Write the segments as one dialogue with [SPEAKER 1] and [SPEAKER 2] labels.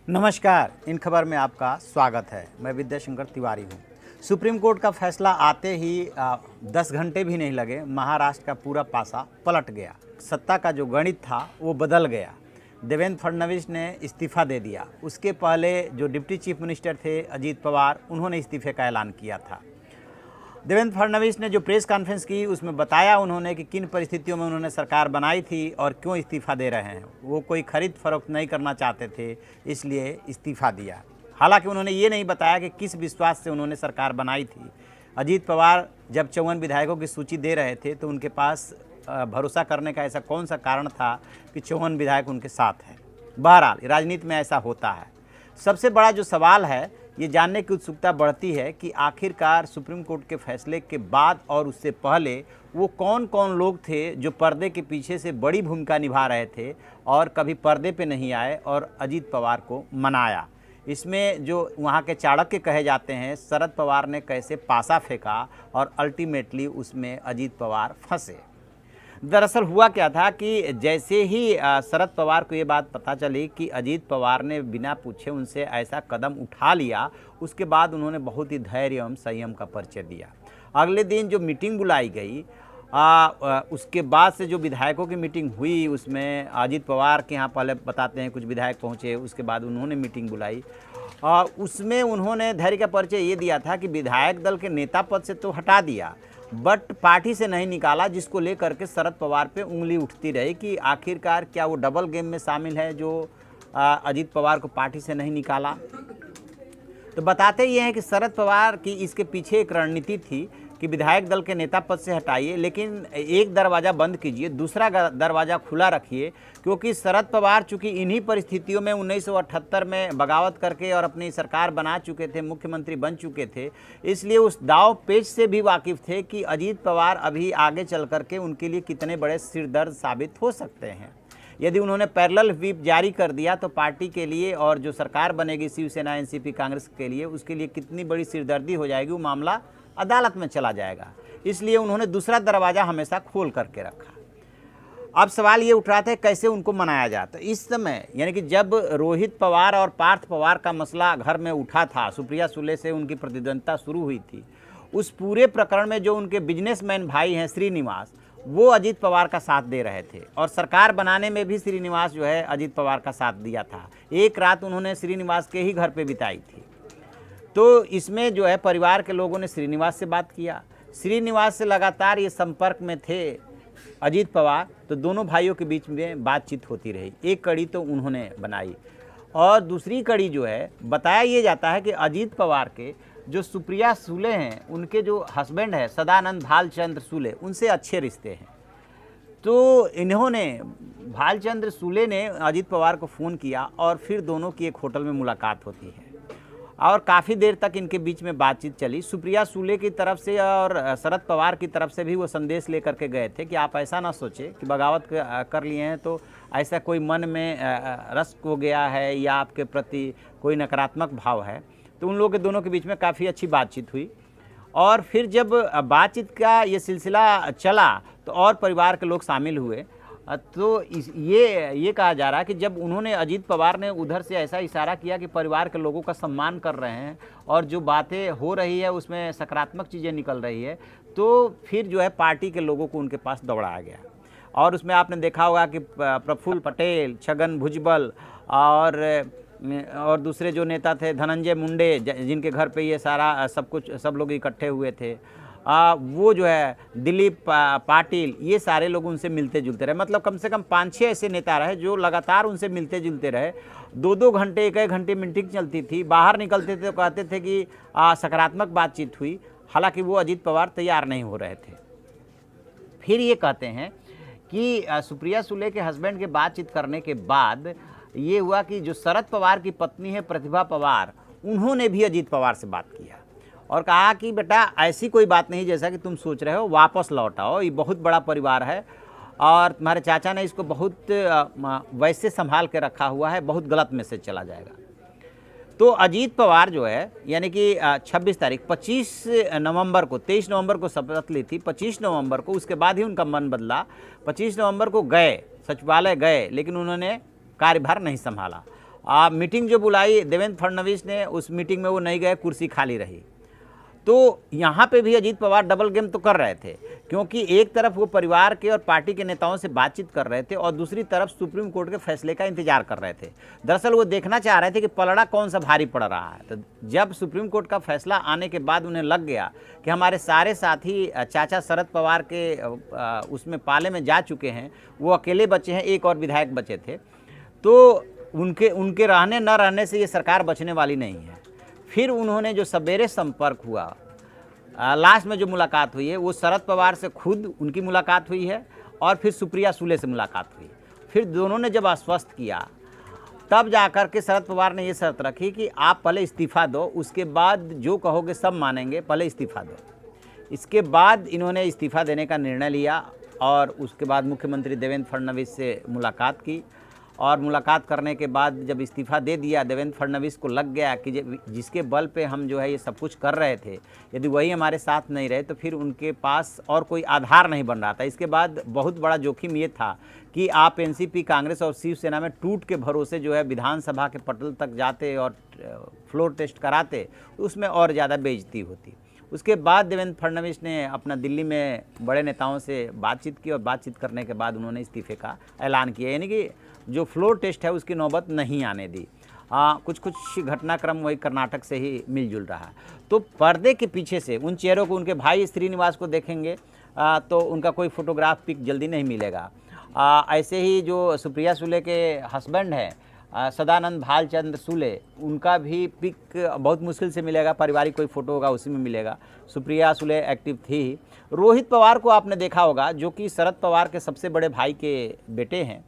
[SPEAKER 1] नमस्कार, इन खबर में आपका स्वागत है। मैं विद्याशंकर तिवारी हूँ। सुप्रीम कोर्ट का फैसला आते ही 10 घंटे भी नहीं लगे, महाराष्ट्र का पूरा पासा पलट गया। सत्ता का जो गणित था वो बदल गया। देवेंद्र फडणवीस ने इस्तीफा दे दिया। उसके पहले जो डिप्टी चीफ मिनिस्टर थे अजीत पवार, उन्होंने इस्तीफे का ऐलान किया था। देवेंद्र फडणवीस ने जो प्रेस कॉन्फ्रेंस की उसमें बताया उन्होंने कि किन परिस्थितियों में उन्होंने सरकार बनाई थी और क्यों इस्तीफा दे रहे हैं। वो कोई खरीद फरोख्त नहीं करना चाहते थे, इसलिए इस्तीफा दिया। हालांकि उन्होंने ये नहीं बताया कि किस विश्वास से उन्होंने सरकार बनाई थी। अजीत पवार जब 54 विधायकों की सूची दे रहे थे तो उनके पास भरोसा करने का ऐसा कौन सा कारण था कि 54 विधायक उनके साथ हैं। बहरहाल राजनीति में ऐसा होता है। सबसे बड़ा जो सवाल है, ये जानने की उत्सुकता बढ़ती है कि आखिरकार सुप्रीम कोर्ट के फैसले के बाद और उससे पहले वो कौन कौन लोग थे जो पर्दे के पीछे से बड़ी भूमिका निभा रहे थे और कभी पर्दे पे नहीं आए और अजीत पवार को मनाया। इसमें जो वहाँ के चाणक्य कहे जाते हैं, शरद पवार ने कैसे पासा फेंका और अल्टीमेटली उसमें अजीत पवार फंसे। दरअसल हुआ क्या था कि जैसे ही शरद पवार को ये बात पता चली कि अजीत पवार ने बिना पूछे उनसे ऐसा कदम उठा लिया, उसके बाद उन्होंने बहुत ही धैर्य एवं संयम का परिचय दिया। अगले दिन जो मीटिंग बुलाई गई, उसके बाद से जो विधायकों की मीटिंग हुई, उसमें अजीत पवार के यहाँ पहले बताते हैं कुछ विधायक पहुँचे, उसके बाद उन्होंने मीटिंग बुलाई। उसमें उन्होंने धैर्य का परिचय ये दिया था कि विधायक दल के नेता पद से तो हटा दिया, बट पार्टी से नहीं निकाला, जिसको लेकर के शरद पवार पे उंगली उठती रही कि आखिरकार क्या वो डबल गेम में शामिल है जो अजीत पवार को पार्टी से नहीं निकाला। तो बताते ये हैं कि शरद पवार की इसके पीछे एक रणनीति थी कि विधायक दल के नेता पद से हटाइए, लेकिन एक दरवाज़ा बंद कीजिए, दूसरा दरवाज़ा खुला रखिए, क्योंकि शरद पवार चूँकि इन्हीं परिस्थितियों में 1978 में बगावत करके और अपनी सरकार बना चुके थे, मुख्यमंत्री बन चुके थे, इसलिए उस दाव पेच से भी वाकिफ़ थे कि अजीत पवार अभी आगे चल करके उनके लिए कितने बड़े सिरदर्द साबित हो सकते हैं। यदि उन्होंने पैरेलल व्हिप जारी कर दिया तो पार्टी के लिए और जो सरकार बनेगी शिवसेना एनसीपी कांग्रेस के लिए, उसके लिए कितनी बड़ी सिरदर्दी हो जाएगी, वो मामला अदालत में चला जाएगा। इसलिए उन्होंने दूसरा दरवाज़ा हमेशा खोल करके रखा। अब सवाल ये उठ रहा था कैसे उनको मनाया जाता। इस समय यानी कि जब रोहित पवार और पार्थ पवार का मसला घर में उठा था, सुप्रिया सुले से उनकी प्रतिद्वंद्विता शुरू हुई थी, उस पूरे प्रकरण में जो उनके बिजनेसमैन भाई हैं श्रीनिवास, वो अजीत पवार का साथ दे रहे थे और सरकार बनाने में भी श्रीनिवास जो है अजीत पवार का साथ दिया था। एक रात उन्होंने श्रीनिवास के ही घर पे बिताई थी। तो इसमें जो है परिवार के लोगों ने श्रीनिवास से बात किया। श्रीनिवास से लगातार ये संपर्क में थे अजीत पवार, तो दोनों भाइयों के बीच में बातचीत होती रही। एक कड़ी तो उन्होंने बनाई और दूसरी कड़ी जो है, बताया ये जाता है कि अजीत पवार के जो सुप्रिया सुले हैं, उनके जो हस्बैंड है सदानंद भालचंद्र सुले, उनसे अच्छे रिश्ते हैं। तो इन्होंने भालचंद्र सुले ने अजीत पवार को फ़ोन किया और फिर दोनों की एक होटल में मुलाकात होती है और काफ़ी देर तक इनके बीच में बातचीत चली। सुप्रिया सुले की तरफ से और शरद पवार की तरफ से भी वो संदेश लेकर के गए थे कि आप ऐसा ना सोचें कि बगावत कर लिए हैं तो ऐसा कोई मन में रस हो गया है या आपके प्रति कोई नकारात्मक भाव है। तो उन लोगों के दोनों के बीच में काफ़ी अच्छी बातचीत हुई और फिर जब बातचीत का ये सिलसिला चला तो और परिवार के लोग शामिल हुए। तो ये कहा जा रहा है कि जब उन्होंने अजीत पवार ने उधर से ऐसा इशारा किया कि परिवार के लोगों का सम्मान कर रहे हैं और जो बातें हो रही है उसमें सकारात्मक चीज़ें निकल रही है, तो फिर जो है पार्टी के लोगों को उनके पास दौड़ाया गया। और उसमें आपने देखा होगा कि प्रफुल्ल पटेल, छगन भुजबल और दूसरे जो नेता थे धनंजय मुंडे, जिनके घर पे ये सारा सब लोग इकट्ठे हुए थे, वो जो है दिलीप पाटिल, ये सारे लोग उनसे मिलते जुलते रहे। मतलब कम से कम 5-6 ऐसे नेता रहे जो लगातार उनसे मिलते जुलते रहे। 2-2 घंटे 1-1 घंटे मीटिंग चलती थी। बाहर निकलते थे तो कहते थे कि सकारात्मक बातचीत हुई, हालांकि वो अजीत पवार तैयार नहीं हो रहे थे। फिर ये कहते हैं कि सुप्रिया सुले के हस्बैंड के बातचीत करने के बाद ये हुआ कि जो शरद पवार की पत्नी है प्रतिभा पवार, उन्होंने भी अजीत पवार से बात किया और कहा कि बेटा ऐसी कोई बात नहीं जैसा कि तुम सोच रहे हो, वापस लौट आओ, ये बहुत बड़ा परिवार है और तुम्हारे चाचा ने इसको बहुत वैसे संभाल के रखा हुआ है, बहुत गलत मैसेज चला जाएगा। तो अजीत पवार जो है यानी कि 26 तारीख 25 नवंबर को 23 नवंबर को शपथ ली थी, 25 नवंबर को, उसके बाद ही उनका मन बदला। 25 नवंबर को गए, सचिवालय गए, लेकिन उन्होंने कार्यभार नहीं संभाला मीटिंग जो बुलाई देवेंद्र फडणवीस ने, उस मीटिंग में वो नहीं गए, कुर्सी खाली रही। तो यहाँ पे भी अजीत पवार डबल गेम तो कर रहे थे, क्योंकि एक तरफ वो परिवार के और पार्टी के नेताओं से बातचीत कर रहे थे और दूसरी तरफ सुप्रीम कोर्ट के फैसले का इंतजार कर रहे थे। दरअसल वो देखना चाह रहे थे कि पलड़ा कौन सा भारी पड़ रहा है। तो जब सुप्रीम कोर्ट का फैसला आने के बाद उन्हें लग गया कि हमारे सारे साथी चाचा शरद पवार के उसमें पाले में जा चुके हैं, वो अकेले बचे हैं, एक और विधायक बचे थे, तो उनके रहने न रहने से ये सरकार बचने वाली नहीं है। फिर उन्होंने जो सवेरे संपर्क हुआ, लास्ट में जो मुलाकात हुई है, वो शरद पवार से खुद उनकी मुलाकात हुई है और फिर सुप्रिया सुले से मुलाकात हुई। फिर दोनों ने जब आश्वस्त किया, तब जाकर के शरद पवार ने ये शर्त रखी कि आप पहले इस्तीफ़ा दो, उसके बाद जो कहोगे सब मानेंगे, पहले इस्तीफ़ा दो। इसके बाद इन्होंने इस्तीफ़ा देने का निर्णय लिया और उसके बाद मुख्यमंत्री देवेंद्र फडणवीस से मुलाकात की और मुलाकात करने के बाद जब इस्तीफ़ा दे दिया, देवेंद्र फडणवीस को लग गया कि जिसके बल पे हम जो है ये सब कुछ कर रहे थे, यदि वही हमारे साथ नहीं रहे तो फिर उनके पास और कोई आधार नहीं बन रहा था। इसके बाद बहुत बड़ा जोखिम ये था कि आप एनसीपी, कांग्रेस और शिवसेना में टूट के भरोसे जो है विधानसभा के पटल तक जाते और फ्लोर टेस्ट कराते, उसमें और ज़्यादा बेइज्जती होती। उसके बाद देवेंद्र फडणवीस ने अपना दिल्ली में बड़े नेताओं से बातचीत की और बातचीत करने के बाद उन्होंने इस्तीफे का ऐलान किया, यानी कि जो फ्लोर टेस्ट है उसकी नौबत नहीं आने दी। कुछ घटनाक्रम वही कर्नाटक से ही मिलजुल रहा है। तो पर्दे के पीछे से उन चेहरों को, उनके भाई श्रीनिवास को देखेंगे तो उनका कोई फोटोग्राफ पिक जल्दी नहीं मिलेगा। ऐसे ही जो सुप्रिया सुले के हस्बैंड हैं सदानंद भालचंद्र सुले, उनका भी पिक बहुत मुश्किल से मिलेगा, पारिवारिक कोई फोटो होगा उसी में मिलेगा। सुप्रिया सुले एक्टिव थी। रोहित पवार को आपने देखा होगा, जो कि शरद पवार के सबसे बड़े भाई के बेटे हैं।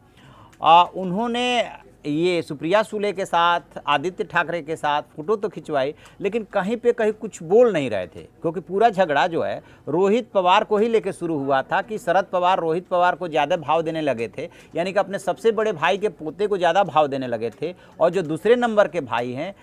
[SPEAKER 1] उन्होंने ये सुप्रिया सुले के साथ, आदित्य ठाकरे के साथ फ़ोटो तो खिंचवाई, लेकिन कहीं पे कहीं कुछ बोल नहीं रहे थे, क्योंकि पूरा झगड़ा जो है रोहित पवार को ही लेके शुरू हुआ था कि शरद पवार रोहित पवार को ज़्यादा भाव देने लगे थे, यानी कि अपने सबसे बड़े भाई के पोते को ज़्यादा भाव देने लगे थे। और जो दूसरे नंबर के भाई हैं,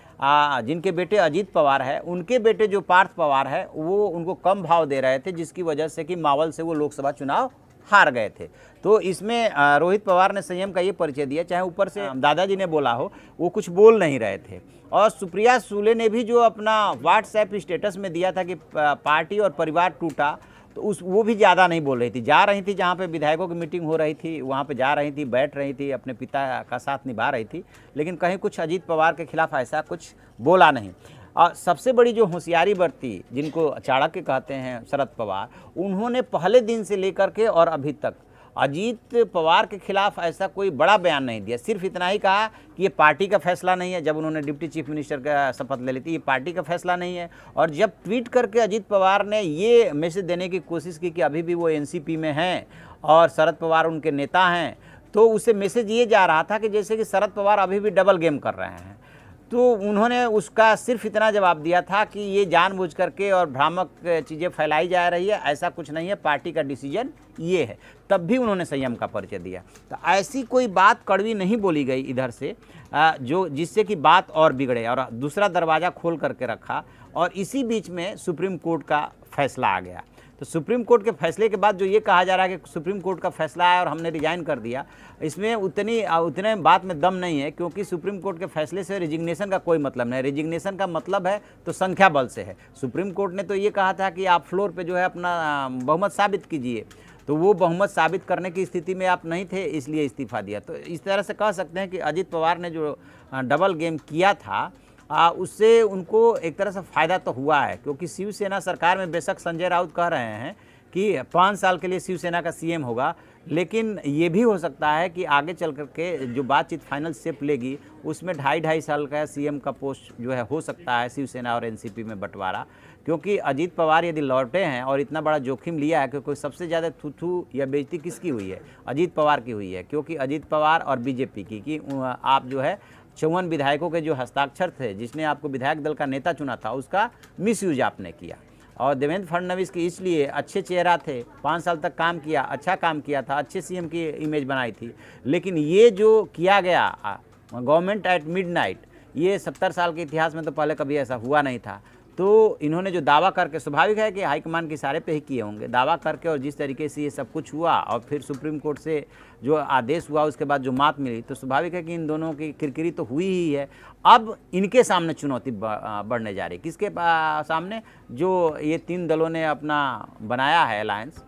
[SPEAKER 1] जिनके बेटे अजीत पवार है, उनके बेटे जो पार्थ पवार है, वो उनको कम भाव दे रहे थे, जिसकी वजह से कि मावल से वो लोकसभा चुनाव हार गए थे। तो इसमें रोहित पवार ने संयम का ये परिचय दिया, चाहे ऊपर से दादाजी ने बोला हो, वो कुछ बोल नहीं रहे थे। और सुप्रिया सुले ने भी जो अपना व्हाट्सएप स्टेटस में दिया था कि पार्टी और परिवार टूटा, तो वो भी ज़्यादा नहीं बोल रही थी। जा रही थी जहाँ पे विधायकों की मीटिंग हो रही थी, वहाँ पे जा रही थी, बैठ रही थी, अपने पिता का साथ निभा रही थी, लेकिन कहीं कुछ अजीत पवार के खिलाफ ऐसा कुछ बोला नहीं। और सबसे बड़ी जो होशियारी बरती, जिनको चाणक्य कहते हैं शरद पवार, उन्होंने पहले दिन से लेकर के और अभी तक अजीत पवार के खिलाफ ऐसा कोई बड़ा बयान नहीं दिया। सिर्फ इतना ही कहा कि ये पार्टी का फैसला नहीं है। जब उन्होंने डिप्टी चीफ मिनिस्टर का शपथ ले ली थी, ये पार्टी का फैसला नहीं है। और जब ट्वीट करके अजीत पवार ने ये मैसेज देने की कोशिश की कि अभी भी वो एनसीपी में हैं और शरद पवार उनके नेता हैं, तो उससे मैसेज ये जा रहा था कि जैसे कि शरद पवार अभी भी डबल गेम कर रहे हैं। तो उन्होंने उसका सिर्फ इतना जवाब दिया था कि ये जानबूझ करके और भ्रामक चीज़ें फैलाई जा रही है, ऐसा कुछ नहीं है, पार्टी का डिसीजन ये है। तब भी उन्होंने संयम का परिचय दिया। तो ऐसी कोई बात कड़वी नहीं बोली गई इधर से जो जिससे कि बात और बिगड़े, और दूसरा दरवाज़ा खोल करके रखा। और इसी बीच में सुप्रीम कोर्ट का फैसला आ गया। तो सुप्रीम कोर्ट के फैसले के बाद जो ये कहा जा रहा है कि सुप्रीम कोर्ट का फैसला आया और हमने रिजाइन कर दिया, इसमें उतने बात में दम नहीं है, क्योंकि सुप्रीम कोर्ट के फैसले से रिजिग्नेशन का कोई मतलब नहीं। रिजिग्नेशन का मतलब है तो संख्या बल से है। सुप्रीम कोर्ट ने तो ये कहा था कि आप फ्लोर पे जो है अपना बहुमत साबित कीजिए, तो वो बहुमत साबित करने की स्थिति में आप नहीं थे, इसलिए इस्तीफा दिया। तो इस तरह से कह सकते हैं कि अजीत पवार ने जो डबल गेम किया था, उससे उनको एक तरह से फ़ायदा तो हुआ है, क्योंकि शिवसेना सरकार में बेशक संजय राउत कह रहे हैं कि 5 साल के लिए शिवसेना का सीएम होगा, लेकिन ये भी हो सकता है कि आगे चल करके जो बातचीत फाइनल शेप लेगी, उसमें 2.5 साल का सीएम का पोस्ट जो है हो सकता है शिवसेना और एनसीपी में बंटवारा। क्योंकि अजीत पवार यदि लौटे हैं और इतना बड़ा जोखिम लिया है, क्योंकि सबसे ज़्यादा थू या बेइज्जती किसकी हुई है? अजीत पवार की हुई है, क्योंकि अजीत पवार और बीजेपी की कि आप जो है 54 विधायकों के जो हस्ताक्षर थे, जिसने आपको विधायक दल का नेता चुना था, उसका मिसयूज आपने किया। और देवेंद्र फडणवीस की इसलिए अच्छे चेहरा थे, 5 साल तक काम किया, अच्छा काम किया था, अच्छे सीएम की इमेज बनाई थी। लेकिन ये जो किया गया गवर्नमेंट एट मिडनाइट, ये 70 साल के इतिहास में तो पहले कभी ऐसा हुआ नहीं था। तो इन्होंने जो दावा करके, स्वाभाविक है कि हाईकमान के इशारे पे ही किए होंगे, दावा करके और जिस तरीके से ये सब कुछ हुआ और फिर सुप्रीम कोर्ट से जो आदेश हुआ उसके बाद जो मात मिली, तो स्वाभाविक है कि इन दोनों की किरकिरी तो हुई ही है। अब इनके सामने चुनौती बढ़ने जा रही है। किसके सामने? जो ये 3 दलों ने अपना बनाया है अलायंस,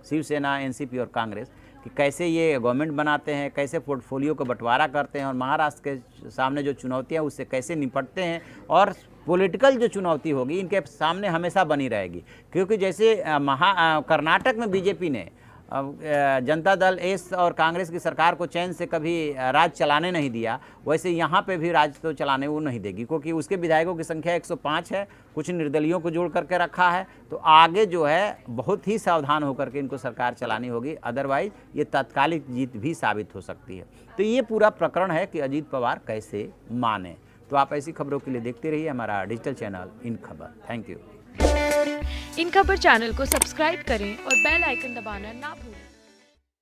[SPEAKER 1] शिवसेना, एनसीपी और कांग्रेस, कि कैसे ये गवर्नमेंट बनाते हैं, कैसे पोर्टफोलियो को बंटवारा करते हैं और महाराष्ट्र के सामने जो चुनौतियाँ उससे कैसे निपटते हैं। और पॉलिटिकल जो चुनौती होगी इनके सामने हमेशा बनी रहेगी, क्योंकि जैसे कर्नाटक में बीजेपी ने जनता दल एस और कांग्रेस की सरकार को चैन से कभी राज चलाने नहीं दिया, वैसे यहाँ पे भी राज तो चलाने वो नहीं देगी, क्योंकि उसके विधायकों की संख्या 105 है, कुछ निर्दलियों को जोड़ करके रखा है। तो आगे जो है बहुत ही सावधान होकर के इनको सरकार चलानी होगी, अदरवाइज ये तात्कालिक जीत भी साबित हो सकती है। तो ये पूरा प्रकरण है कि अजीत पवार कैसे माने। तो आप ऐसी खबरों के लिए देखते रहिए हमारा डिजिटल चैनल इन खबर। Thank you.
[SPEAKER 2] इन खबर चैनल को सब्सक्राइब करें और बेल आइकन दबाना ना भूलें।